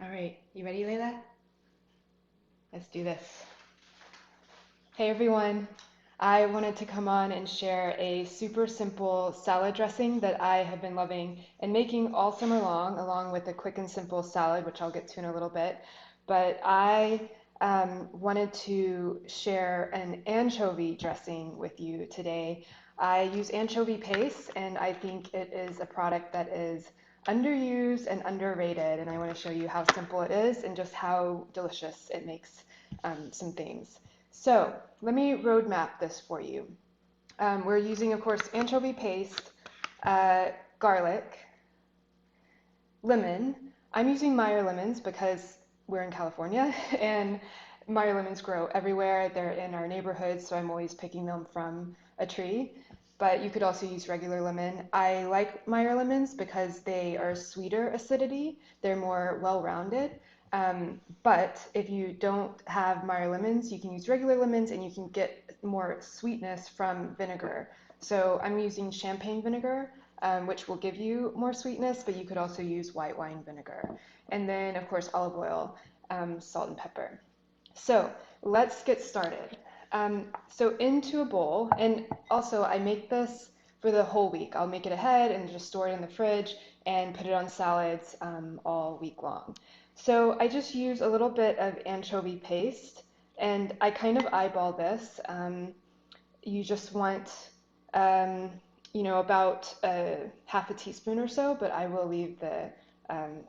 All right, you ready, Layla? Let's do this. Hey everyone, I wanted to come on and share a super simple salad dressing that I have been loving and making all summer long, along with a quick and simple salad, which I'll get to in a little bit. But I wanted to share an anchovy dressing with you today. I use anchovy paste, and I think it is a product that is underused and underrated, and I want to show you how simple it is and just how delicious it makes some things. So let me roadmap this for you. We're using, of course, anchovy paste, garlic, lemon. I'm using Meyer lemons because we're in California and Meyer lemons grow everywhere. They're in our neighborhood, so I'm always picking them from a tree. But you could also use regular lemon. I like Meyer lemons because they are sweeter acidity. They're more well-rounded. But if you don't have Meyer lemons, you can use regular lemons and you can get more sweetness from vinegar. So I'm using champagne vinegar, which will give you more sweetness, but you could also use white wine vinegar. And then, of course, olive oil, salt and pepper. So let's get started. So into a bowl, and also I make this for the whole week. I'll make it ahead and just store it in the fridge and put it on salads all week long. So I just use a little bit of anchovy paste, and I kind of eyeball this. You just want, um, about half a teaspoon or so, but I will leave the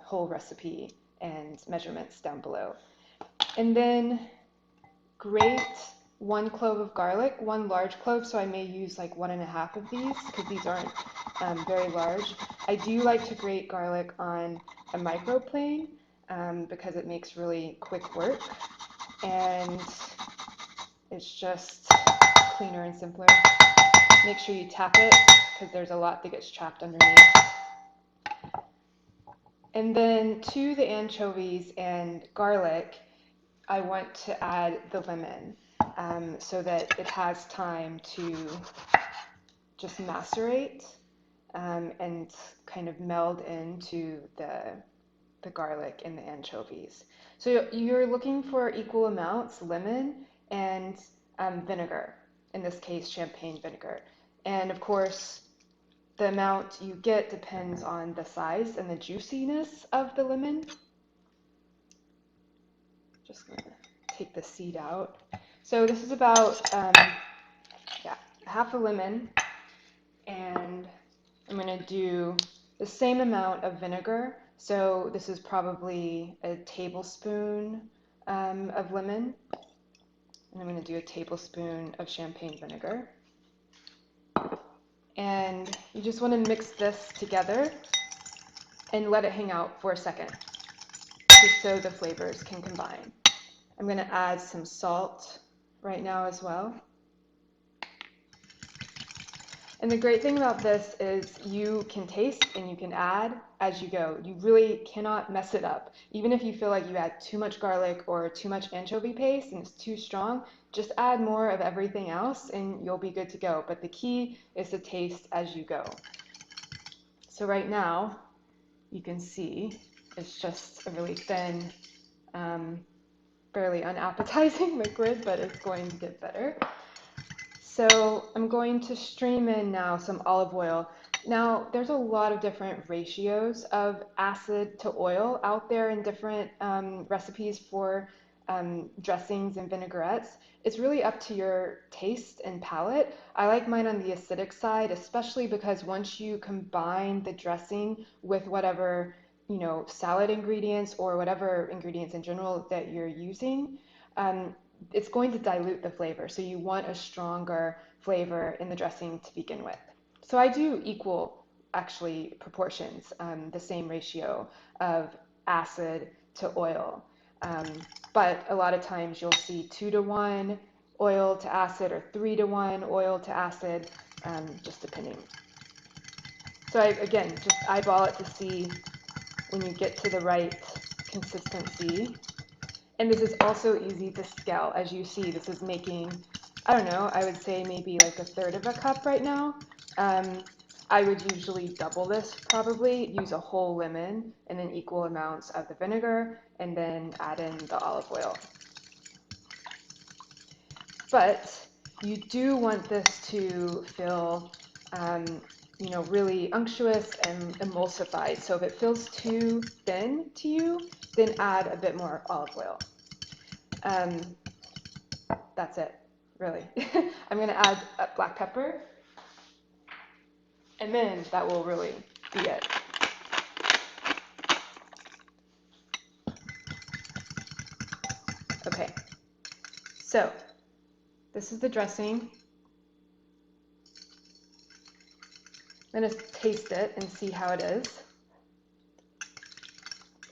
whole recipe and measurements down below. And then grate 1 clove of garlic, 1 large clove, so I may use like 1.5 of these because these aren't very large. I do like to grate garlic on a microplane because it makes really quick work and it's just cleaner and simpler. Make sure you tap it because there's a lot that gets trapped underneath. And then to the anchovies and garlic, I want to add the lemon so that it has time to just macerate and kind of meld into the garlic and the anchovies. So you're looking for equal amounts, lemon and vinegar, in this case champagne vinegar. And of course, the amount you get depends on the size and the juiciness of the lemon. Just gonna take the seed out. So this is about half a lemon, and I'm gonna do the same amount of vinegar. So this is probably a tablespoon of lemon, and I'm gonna do a tablespoon of champagne vinegar. And you just want to mix this together and let it hang out for a second, just so the flavors can combine. I'm going to add some salt right now as well. And the great thing about this is you can taste and you can add as you go. You really cannot mess it up. Even if you feel like you add too much garlic or too much anchovy paste and it's too strong, just add more of everything else and you'll be good to go. But the key is to taste as you go. So right now, you can see it's just a really thin, fairly unappetizing liquid, but it's going to get better. So I'm going to stream in now some olive oil. Now, there's a lot of different ratios of acid to oil out there in different recipes for dressings and vinaigrettes. It's really up to your taste and palate. I like mine on the acidic side, especially because once you combine the dressing with whatever, salad ingredients or whatever ingredients in general that you're using, it's going to dilute the flavor. So you want a stronger flavor in the dressing to begin with. So I do equal, actually, proportions, the same ratio of acid to oil. But a lot of times you'll see 2-to-1 oil to acid or 3-to-1 oil to acid, just depending. So again, just eyeball it to see when you get to the right consistency. And this is also easy to scale. As you see, this is making, I don't know, I would say maybe like 1/3 of a cup right now. I would usually double this probably, use a whole lemon and then equal amounts of the vinegar and then add in the olive oil. But you do want this to feel, you know, really unctuous and emulsified. So if it feels too thin to you, then add a bit more olive oil. That's it, really. I'm going to add black pepper, and then that will really be it. Okay, so this is the dressing. I'm going to taste it and see how it is.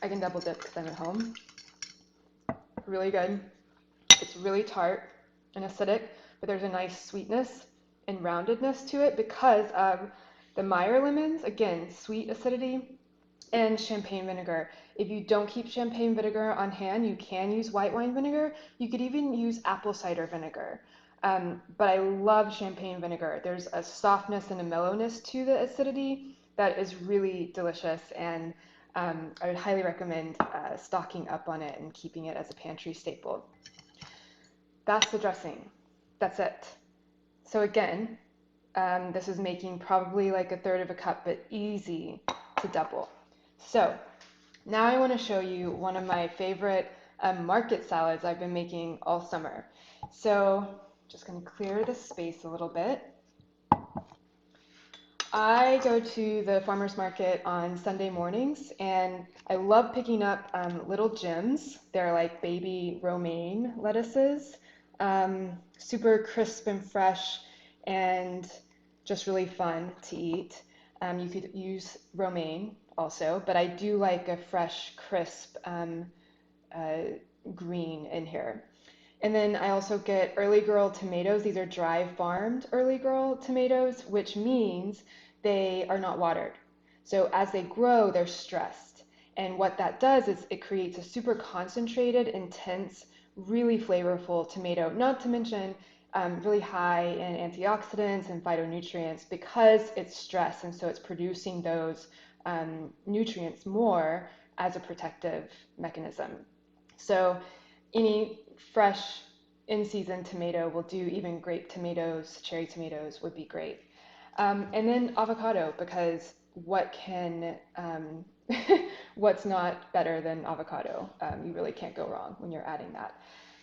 I can double dip because I'm at home. Really good. It's really tart and acidic, but there's a nice sweetness and roundedness to it because of the Meyer lemons, again, sweet acidity, and champagne vinegar. If you don't keep champagne vinegar on hand, you can use white wine vinegar. You could even use apple cider vinegar. But I love champagne vinegar. There's a softness and a mellowness to the acidity that is really delicious, and I would highly recommend stocking up on it and keeping it as a pantry staple. That's the dressing. That's it. So again, this is making probably like a third of a cup, but easy to double. So now I want to show you one of my favorite market salads I've been making all summer. So just going to clear the space a little bit. I go to the farmer's market on Sunday mornings, and I love picking up little gems. They're like baby romaine lettuces, super crisp and fresh, and just really fun to eat. You could use romaine also, but I do like a fresh, crisp green in here. And then I also get early girl tomatoes. These are dry farmed early girl tomatoes, which means they are not watered. So as they grow, they're stressed. And what that does is it creates a super concentrated, intense, really flavorful tomato, not to mention really high in antioxidants and phytonutrients because it's stressed, and so it's producing those nutrients more as a protective mechanism. So any fresh in-season tomato will do. Even grape tomatoes, cherry tomatoes would be great. And then avocado, because what's not better than avocado? You really can't go wrong when you're adding that.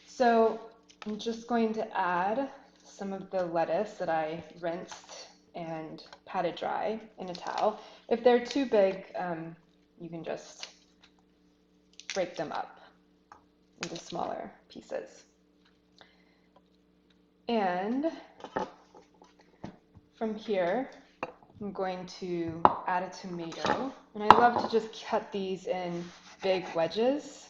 So I'm just going to add some of the lettuce that I rinsed and patted dry in a towel. If they're too big, you can just break them up into smaller pieces. And from here, I'm going to add a tomato. And I love to just cut these in big wedges.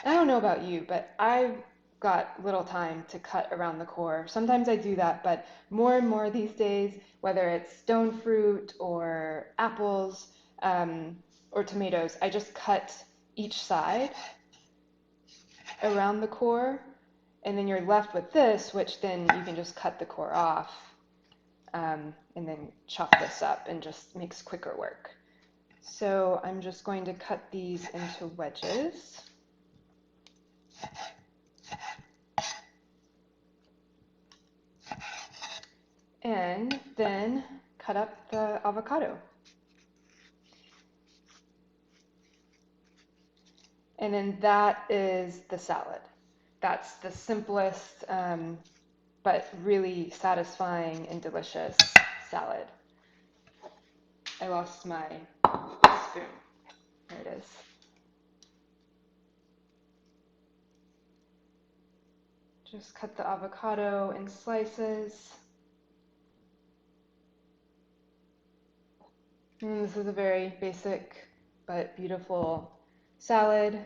I don't know about you, but I've got little time to cut around the core. Sometimes I do that, but more and more these days, whether it's stone fruit or apples or tomatoes, I just cut each side around the core, and then you're left with this, which then you can just cut the core off and then chop this up, and just makes quicker work. So I'm just going to cut these into wedges. And then cut up the avocado. And then that is the salad. That's the simplest, but really satisfying and delicious salad. I lost my spoon. There it is. Just cut the avocado in slices. And this is a very basic but beautiful salad.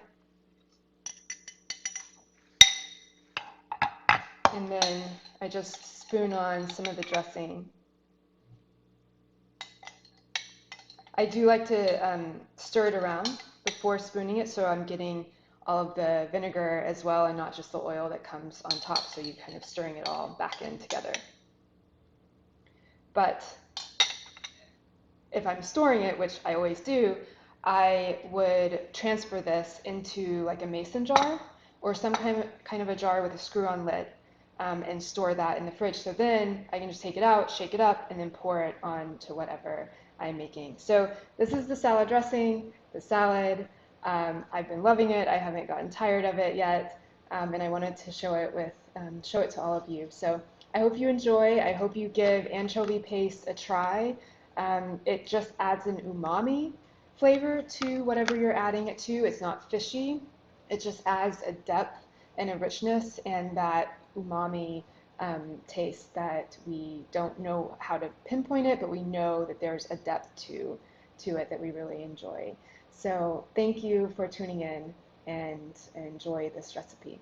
And then I just spoon on some of the dressing. I do like to stir it around before spooning it, so I'm getting all of the vinegar as well, and not just the oil that comes on top, so you're kind of stirring it all back in together. But if I'm storing it, which I always do, I would transfer this into like a mason jar or some kind of a jar with a screw-on lid, and store that in the fridge. So then I can just take it out, shake it up, and then pour it onto whatever I'm making. So this is the salad dressing, the salad. I've been loving it. I haven't gotten tired of it yet, and I wanted to show it to all of you. So I hope you enjoy. I hope you give anchovy paste a try. It just adds an umami flavor to whatever you're adding it to. It's not fishy. It just adds a depth and a richness and that umami taste that we don't know how to pinpoint it, but we know that there's a depth to it that we really enjoy. So thank you for tuning in and enjoy this recipe.